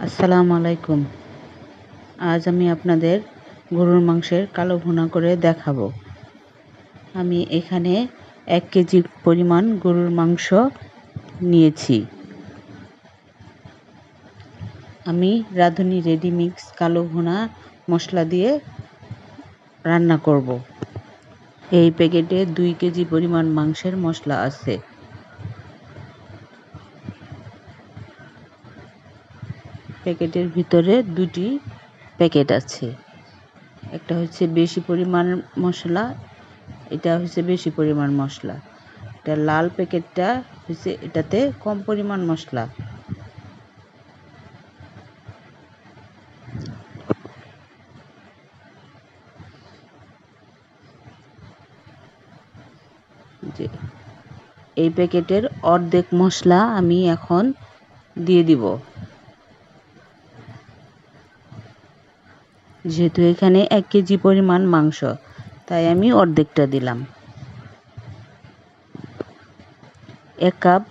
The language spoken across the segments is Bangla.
আসসালামু আলাইকুম। আজ আমি আপনাদের গরুর মাংসের কালো ভুনা করে দেখাবো। আমি এখানে 1 কেজি পরিমাণ গরুর মাংস নিয়েছি। আমি রাঁধুনি রেডি মিক্স কালো ভুনা মশলা দিয়ে রান্না করব। এই প্যাকেটে 2 কেজি পরিমাণ মাংসের মশলা আছে। প্যাকেটের ভিতরে 2টি প্যাকেট আছে। একটা হচ্ছে বেশি পরিমাণ মশলা, এটা হচ্ছে বেশি পরিমাণ মশলা। এটা লাল প্যাকেটটা হচ্ছে এটাতে কম পরিমাণ মশলা। যে এই প্যাকেটের অর্ধেক মশলা আমি এখন দিয়ে দিব। যেহেতু এখানে 1 কেজি পরিমাণ মাংস, তাই আমি অর্ধেকটা দিলাম। 1 কাপ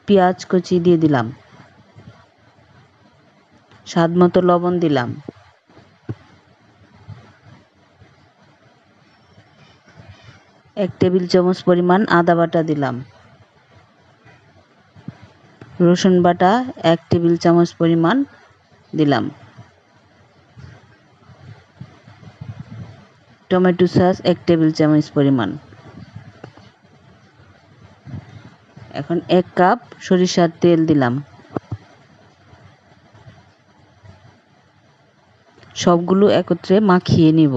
পেঁয়াজ কুচি দিয়ে দিলাম। স্বাদমতো লবণ দিলাম। 1 টেবিল চামচ পরিমাণ আদা বাটা দিলাম। রসুন বাটা 1 টেবিল চামচ পরিমাণ দিলাম। টমেটো সস 1 টেবিল চামচ পরিমাণ। এখন 1 কাপ সরিষার তেল দিলাম। সবগুলো একত্রে মাখিয়ে নিব।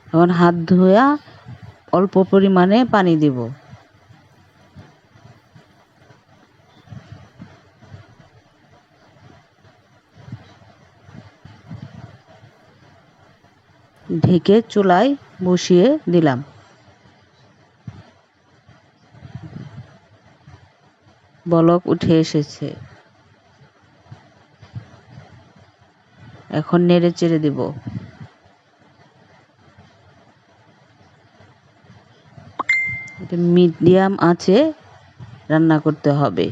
এখন হাত ধোয়া অল্প পরিমাণে পানি দিব। ঢেকে চুলায় বসিয়ে দিলাম। বলক উঠে এসেছে। এখন নেড়ে চেড়ে দেব। এটা মিডিয়াম আঁচে রান্না করতে হবে।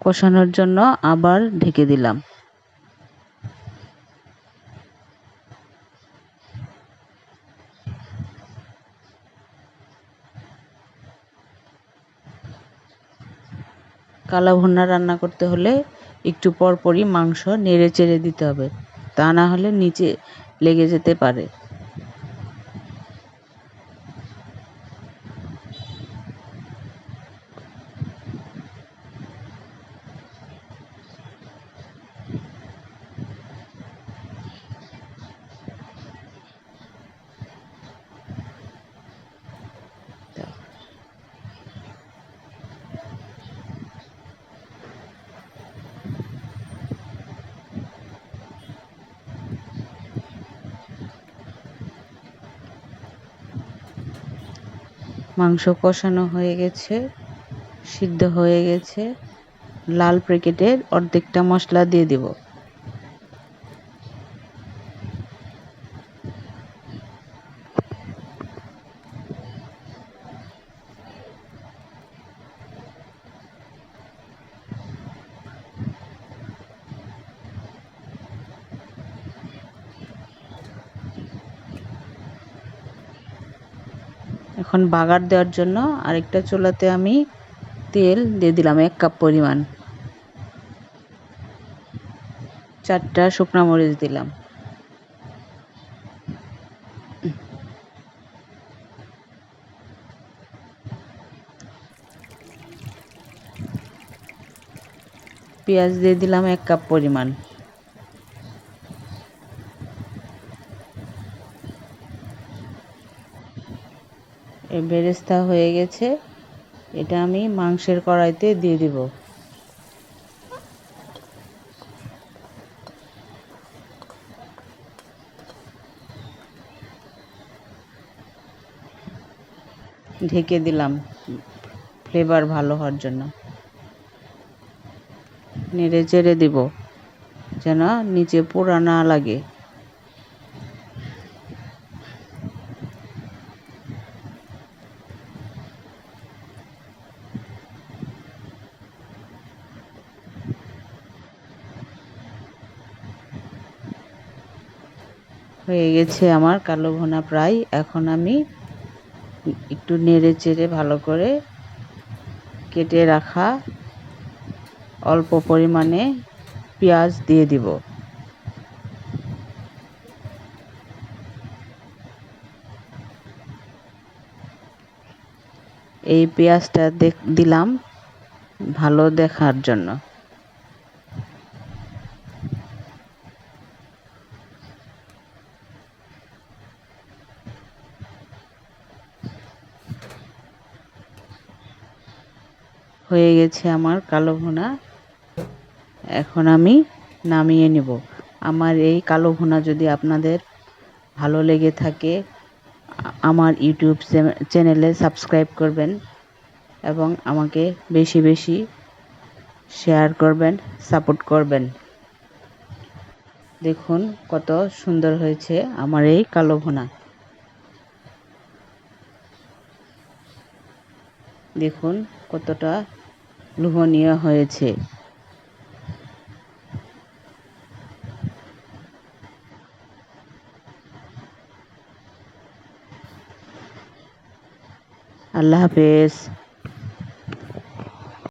কষানোর জন্য আবার ঢেকে দিলাম। কালো ভুনা রান্না করতে হলে একটু পরপরই মাংস নেড়ে চেড়ে দিতে হবে, তা না হলে নিচে লেগে যেতে পারে। মাংস কষানো হয়ে গেছে, সিদ্ধ হয়ে গেছে। লাল প্যাকেটের অর্ধেকটা মশলা দিয়ে দেব। এখন বাগার দেওয়ার জন্য আরেকটা চুলাতে আমি তেল দিয়ে দিলাম 1 কাপ পরিমাণ। 4টা শুকনা মরিচ দিলাম। পেঁয়াজ দিয়ে দিলাম 1 কাপ পরিমাণ। এই বেরেস্তা হয়ে গেছে, এটা আমি মাংসের কড়াইতে দিয়ে দিব। ঢেকে দিলাম। ফ্লেভার ভালো হওয়ার জন্য। নেড়ে চেড়ে দিব যেন নিচে পোড়া না লাগে। হয়ে গেছে আমার কালো ভুনা প্রায়। এখন আমি একটু নেড়ে চেড়ে ভালো করে কেটে রাখা অল্প পরিমাণে পেঁয়াজ দিয়ে দিব। এই পেঁয়াজটা দিলাম ভালো দেখার জন্য। হয়ে গেছে আমার কালো ভুনা। এখন আমি নামিয়ে নেব। আমার এই কালো ভুনা যদি আপনাদের ভালো লেগে থাকে আমার ইউটিউব চ্যানেলে সাবস্ক্রাইব করবেন এবং আমাকে বেশি বেশি শেয়ার করবেন, সাপোর্ট করবেন। দেখুন কত সুন্দর হয়েছে আমার এই কালো ভুনা। দেখুন কতটা লোভনীয় হয়েছে। আল্লাহ হাফেজ।